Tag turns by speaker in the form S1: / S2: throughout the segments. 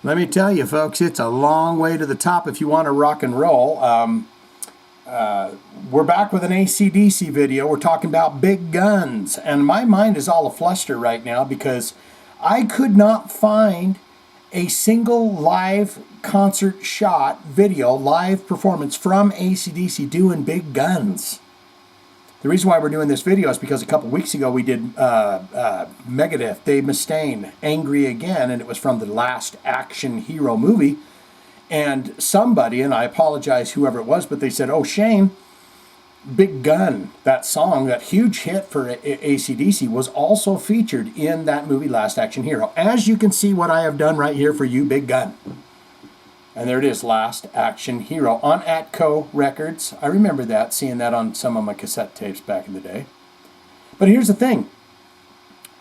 S1: Let me tell you, folks, it's a long way to the top if you want to rock and roll. We're back with an AC/DC video. We're talking about big guns. And my mind is all afluster right now because I could not find a single live concert shot video, live performance from AC/DC doing big guns. The reason why we're doing this video is because a couple weeks ago we did Megadeth, Dave Mustaine, Angry Again, and it was from the Last Action Hero movie. And somebody, and I apologize whoever it was, but they said, oh, Shane, Big Gun, that song, that huge hit for AC/DC, was also featured in that movie Last Action Hero. As you can see what I have done right here for you, Big Gun. And there it is, Last Action Hero on Atco Records. I remember that, seeing that on some of my cassette tapes back in the day. But here's the thing.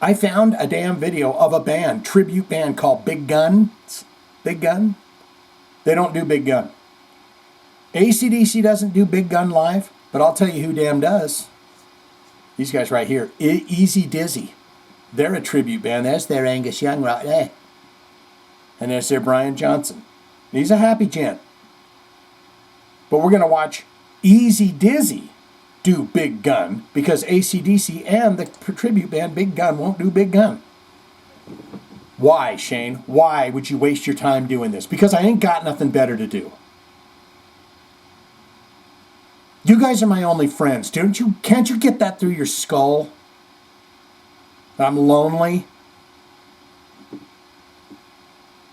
S1: I found a damn video of a band, tribute band called Big Guns. Big Gun? They don't do Big Gun. AC/DC doesn't do Big Gun live, but I'll tell you who damn does. These guys right here, Easy Dizzy. They're a tribute band. That's their Angus Young right there. And there's their Brian Johnson. He's a happy gent. But we're going to watch Easy Dizzy do Big Gun because AC/DC and the tribute band Big Gun won't do Big Gun. Why, Shane? Why would you waste your time doing this? Because I ain't got nothing better to do. You guys are my only friends. Can't you get that through your skull? I'm lonely.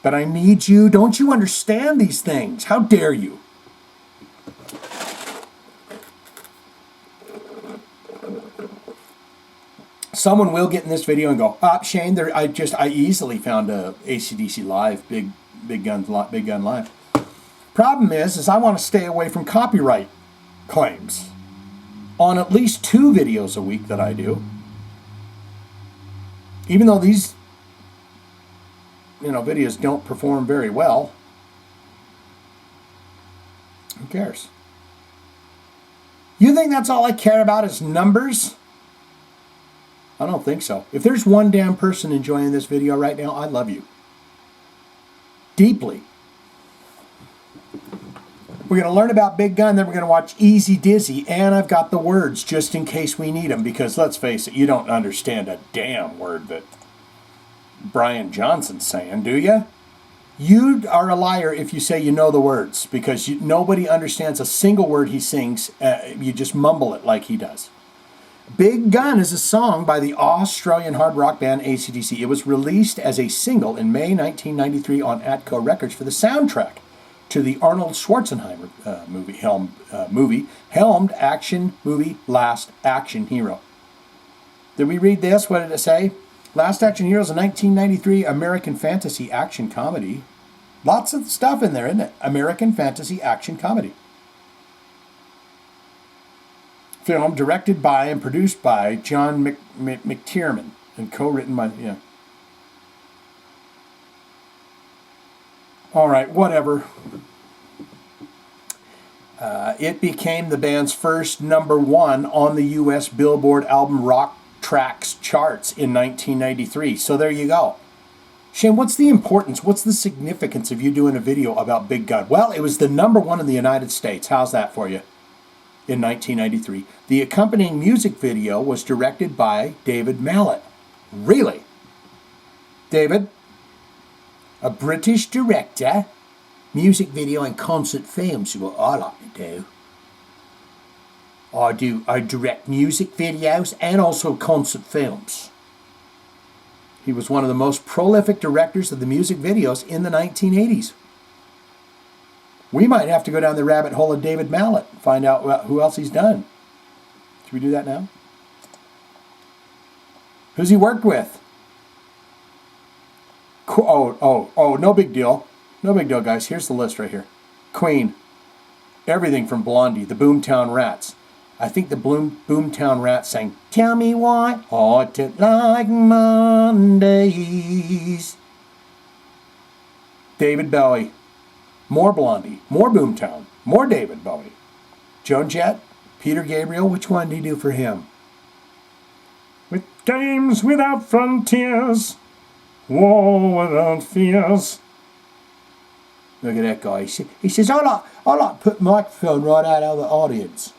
S1: But I need you. Don't you understand these things? How dare you? Someone will get in this video and go, Shane, I easily found a AC/DC live, Big Gun live. Problem is I want to stay away from copyright claims on at least 2 videos a week that I do. Even though these videos don't perform very well. Who cares? You think that's all I care about is numbers? I don't think so. If there's one damn person enjoying this video right now, I love you. Deeply. We're going to learn about Big Gun, then we're going to watch Easy Dizzy, and I've got the words just in case we need them, because let's face it, you don't understand a damn word that Brian Johnson's saying, do you? You are a liar if you say you know the words, because nobody understands a single word he sings. You just mumble it like he does. Big Gun is a song by the Australian hard rock band AC/DC. It was released as a single in May 1993 on Atco Records for the soundtrack to the Arnold Schwarzenegger helmed action movie Last Action Hero. Did we read this? What did it say? Last Action Hero is a 1993 American fantasy action comedy. Lots of stuff in there, isn't it? American fantasy action comedy. Film directed by and produced by John McTiernan and co-written by, All right, whatever. It became the band's first #1 on the U.S. Billboard album rock tracks charts in 1993. So there you go. Shane, what's the importance? What's the significance of you doing a video about Big Gun? Well, it was the #1 in the United States. How's that for you? In 1993. The accompanying music video was directed by David Mallet. Really? David? A British director? Music video and concert films is what I like to do. I direct music videos and also concert films. He was one of the most prolific directors of the music videos in the 1980s. We might have to go down the rabbit hole of David Mallet and find out who else he's done. Should we do that now? Who's he worked with? No big deal. No big deal, guys. Here's the list right here. Queen. Everything from Blondie. The Boomtown Rats. I think the Boomtown Rats sang, "Tell me why ought to like Mondays." David Bowie. More Blondie. More Boomtown. More David Bowie. Joan Jett. Peter Gabriel. Which one did he do for him? With games without frontiers. War without fears. Look at that guy. He says, I like to put the microphone right out of the audience.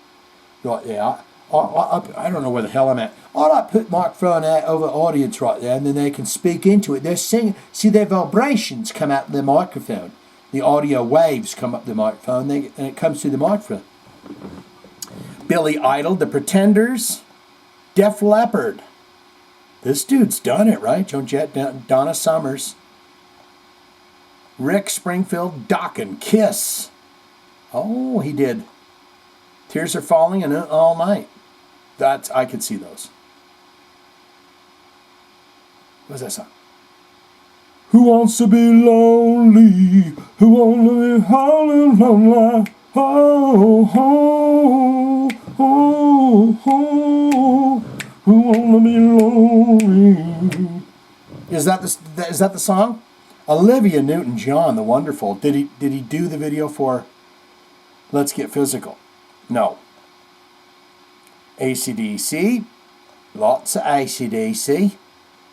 S1: Right there. I don't know where the hell I'm at. I like to put the microphone out over the audience right there, and then they can speak into it. They're singing. See, their vibrations come out of the microphone. The audio waves come up the microphone, and it comes through the microphone. Billy Idol, The Pretenders, Def Leppard. This dude's done it, right? Joan Jett, Donna Summers. Rick Springfield, Dokken, Kiss. Oh, he did Tears Are Falling and All Night. I could see those. What's that song? Who wants to be lonely? Who wants to be lonely? Oh, oh, oh, oh. Who wants to be lonely? Is that the song? Olivia Newton-John, the wonderful. Did he do the video for Let's Get Physical? No. AC/DC, lots of AC/DC,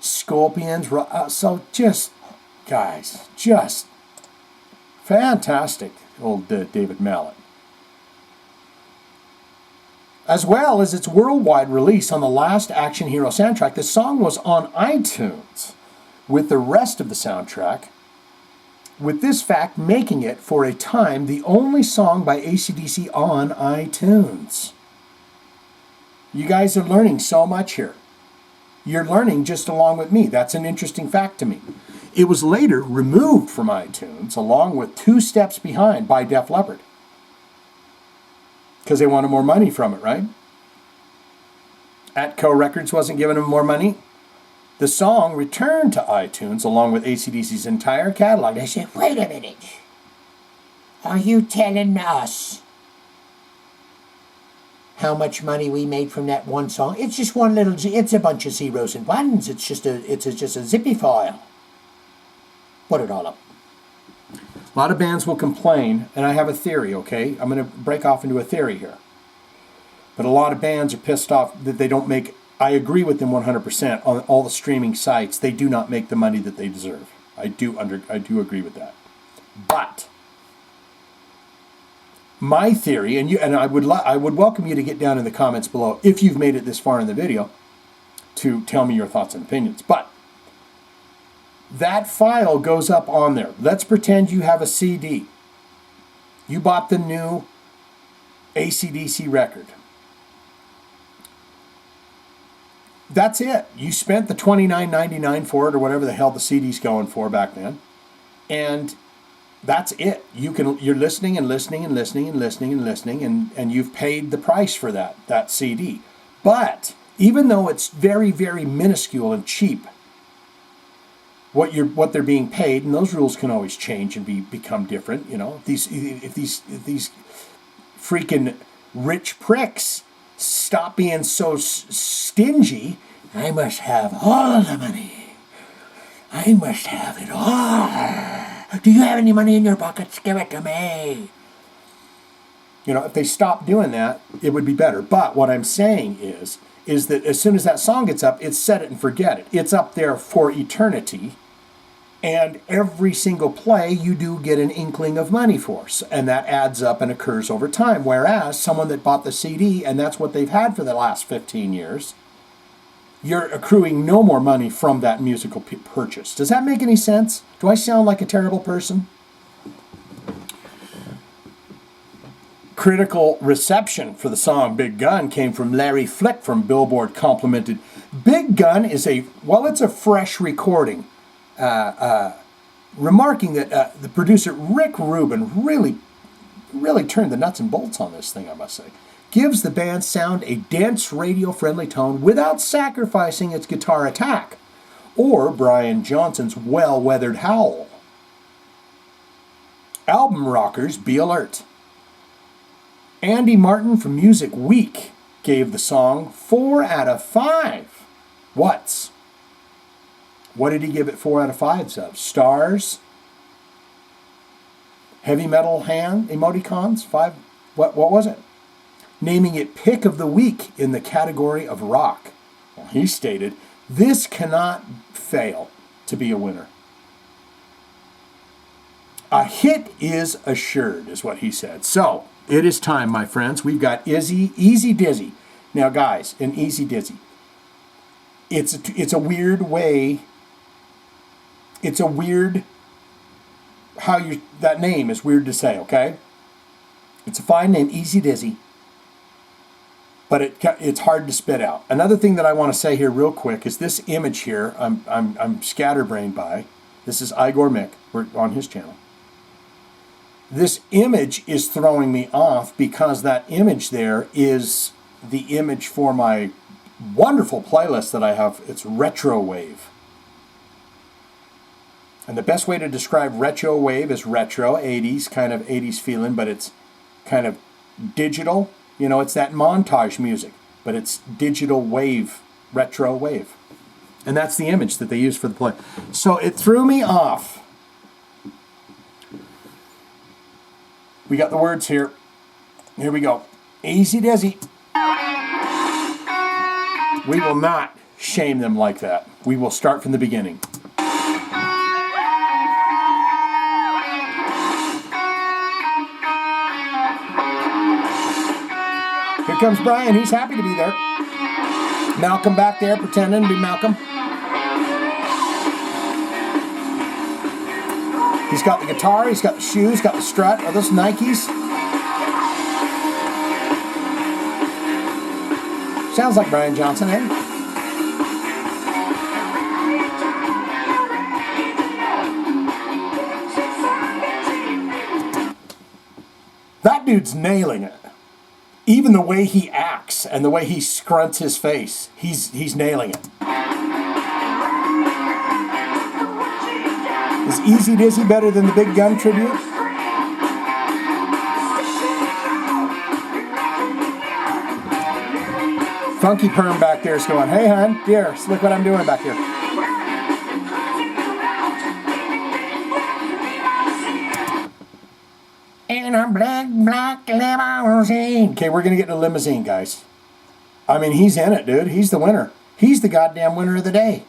S1: Scorpions. So guys, just fantastic. Old David Mallet. As well as its worldwide release on the last Action Hero soundtrack, the song was on iTunes with the rest of the soundtrack, with this fact making it, for a time, the only song by AC/DC on iTunes. You guys are learning so much here. You're learning just along with me. That's an interesting fact to me. It was later removed from iTunes, along with Two Steps Behind by Def Leppard, because they wanted more money from it, right? Atco Records wasn't giving them more money. The song returned to iTunes along with AC/DC's entire catalog. They said, wait a minute. Are you telling us how much money we made from that one song? It's just it's a bunch of zeros and ones. It's just a zippy file. Put it all up. A lot of bands will complain, and I have a theory, okay? I'm going to break off into a theory here. But a lot of bands are pissed off that they don't make, I agree with them 100%, on all the streaming sites. They do not make the money that they deserve. I do agree with that. But my theory, and I would welcome you to get down in the comments below if you've made it this far in the video to tell me your thoughts and opinions. But that file goes up on there. Let's pretend you have a CD. You bought the new AC/DC record. That's it. You spent the $29.99 for it, or whatever the hell the CD's going for back then, and that's it. You're listening and listening and listening and listening and listening, and you've paid the price for that CD. But even though it's very, very minuscule and cheap, what they're being paid, and those rules can always change and become different. You know, if these freaking rich pricks stop being so stingy, I must have all the money. I must have it all. Do you have any money in your pockets? Give it to me. You know, if they stop doing that, it would be better. But what I'm saying is that as soon as that song gets up, it's set it and forget it. It's up there for eternity. And every single play you do get an inkling of money for. And that adds up and occurs over time. Whereas someone that bought the CD, and that's what they've had for the last 15 years, you're accruing no more money from that musical purchase. Does that make any sense? Do I sound like a terrible person? Critical reception for the song Big Gun came from Larry Flick from Billboard, complimented Big Gun is it's a fresh recording. Remarking that the producer Rick Rubin really turned the nuts and bolts on this thing, I must say. Gives the band's sound a dense, radio-friendly tone without sacrificing its guitar attack, or Brian Johnson's well-weathered howl. Album rockers, be alert. Andy Martin from Music Week gave the song 4 out of 5 whats. What did he give it 4 out of 5s of? Stars? Heavy metal hand emoticons? 5? What was it? Naming it Pick of the Week in the category of rock. Well, he stated, this cannot fail to be a winner. A hit is assured, is what he said. So, it is time, my friends. We've got Easy Dizzy. Now, guys, in Easy Dizzy, it's a weird way. It's a weird, that name is weird to say, okay? It's a fine name, Easy Dizzy, but it's hard to spit out. Another thing that I want to say here real quick is this image here, I'm scatterbrained by. This is Igor Mick. We're on his channel. This image is throwing me off because that image there is the image for my wonderful playlist that I have. It's Retro Wave. And the best way to describe Retro Wave is retro, 80s, kind of 80s feeling, but it's kind of digital. You know, it's that montage music, but it's digital wave, retro wave. And that's the image that they use for the play. So it threw me off. We got the words here. Here we go. Easy Dizzy. We will not shame them like that. We will start from the beginning. Here comes Brian. He's happy to be there. Malcolm back there pretending to be Malcolm. He's got the guitar, he's got the shoes, got the strut. Are those Nikes? Sounds like Brian Johnson, eh? That dude's nailing it. Even the way he acts and the way he scrunts his face, he's nailing it. Is Easy Dizzy better than the Big Gun tribute? Funky Perm back there is going, hey, hon, here, look what I'm doing back here. In a black limousine. Okay, we're going to get in a limousine, guys. I mean, he's in it, dude. He's the winner. He's the goddamn winner of the day.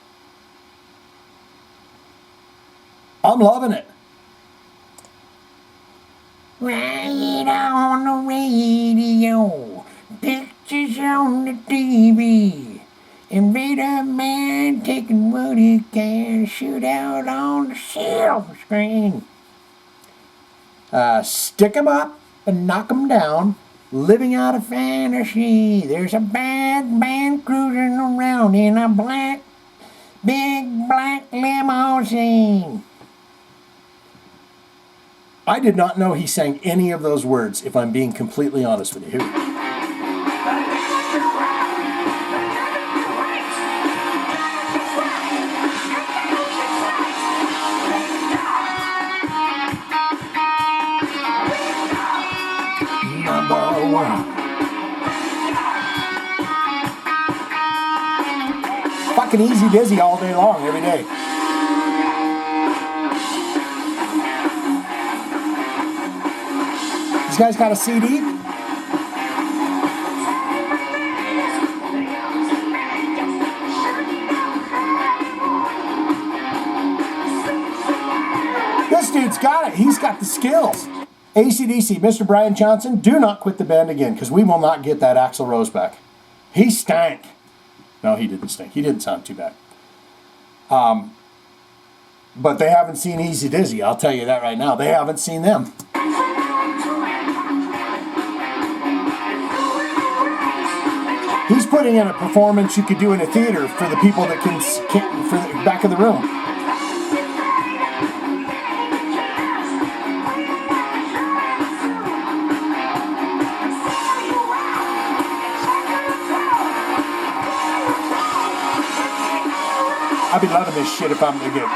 S1: I'm loving it. Right on the radio, pictures on the TV, Invader Man taking what he can, shoot out on the silver screen. Stick 'em up and knock 'em down, living out a fantasy. There's a bad man cruising around in a big black limousine. I did not know he sang any of those words, if I'm being completely honest with you. Number one. Fucking Easy Dizzy all day long, every day. These guys got a CD? This dude's got it. He's got the skills. AC/DC, Mr. Brian Johnson, do not quit the band again, because we will not get that Axl Rose back. He stank. No, he didn't stink. He didn't sound too bad. But they haven't seen Easy Dizzy. I'll tell you that right now. They haven't seen them. He's putting in a performance you could do in a theater for the people that can't for the back of the room. I'll be loving this shit if I'm gonna get.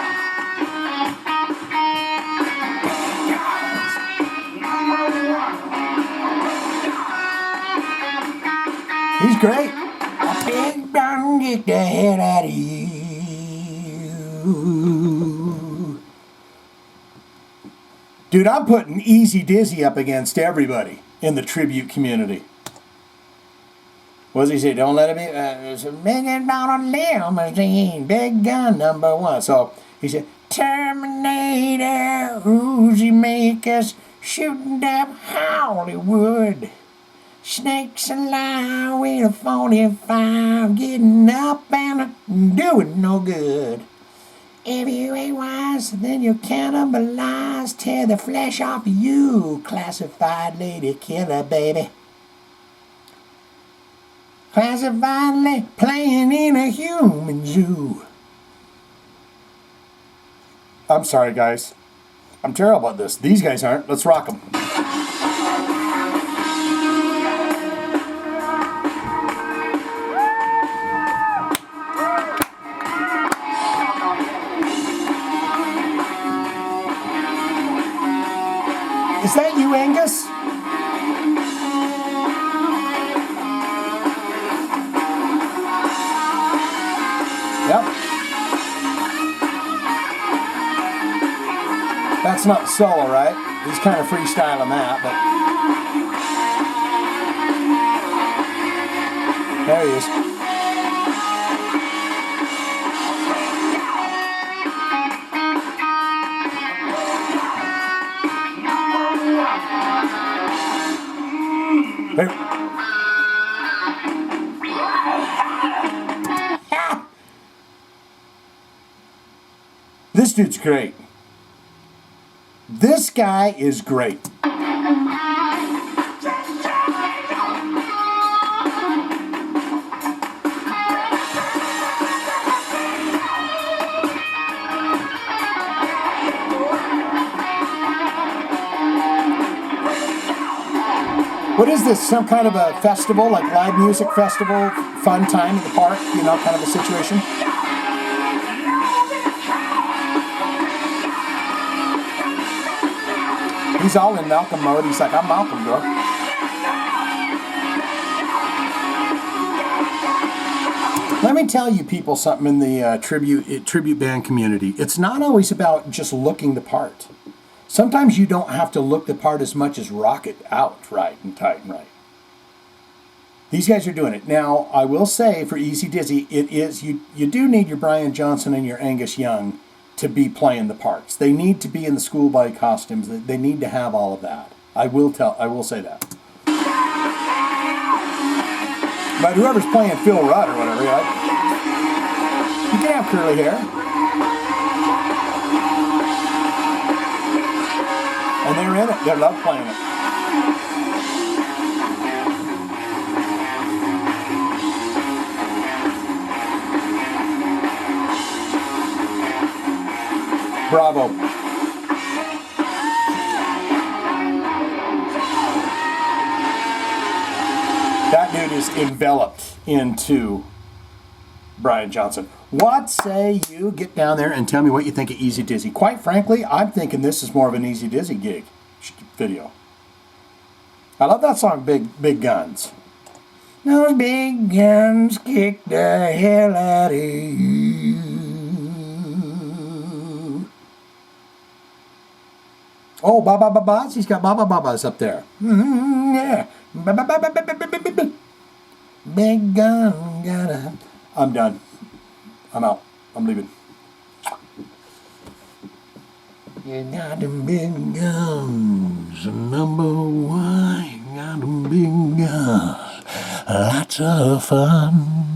S1: He's great. A big gun, get the hell out of you. Dude, I'm putting Easy Dizzy up against everybody in the tribute community. What does he say? don't let it be. It's $1 million limousine, Big Gun number one. So he said, Terminator, Uzi makers, shooting up Hollywood. Snakes alive with a 45, getting up and doing no good. If you ain't wise, then you cannibalize, tear the flesh off you, classified lady killer, baby. Classified lady playing in a human zoo. I'm sorry, guys. I'm terrible at this. These guys aren't. Let's rock them. Is that you, Angus? Yep. That's not solo, right? He's kind of freestyling that, but there he is. Hey. This dude's great. This guy is great. What is this? Some kind of a festival, like live music festival, fun time at the park, you know, kind of a situation? He's all in Malcolm mode. He's like, I'm Malcolm, bro. Let me tell you people something in the tribute band community. It's not always about just looking the part. Sometimes you don't have to look the part as much as rock it out right and tight and right. These guys are doing it. Now, I will say for Easy Dizzy, it is you do need your Brian Johnson and your Angus Young to be playing the parts. They need to be in the schoolboy costumes. They need to have all of that. I will say that. But whoever's playing Phil Rudd or whatever, right? You can have curly hair. And they're in it. They love playing it. Bravo. That dude is enveloped into Brian Johnson. What say you get down there and tell me what you think of Easy Dizzy? Quite frankly, I'm thinking this is more of an Easy Dizzy gig video. I love that song, Big Guns. Those big guns kick the hell out of you. Oh, Baba Babas. He's got Baba Babas up there. Yeah. Big gun, gotta. I'm done. I'm out. I'm leaving. You got them big guns, number one. You got them big guns. Lots of fun.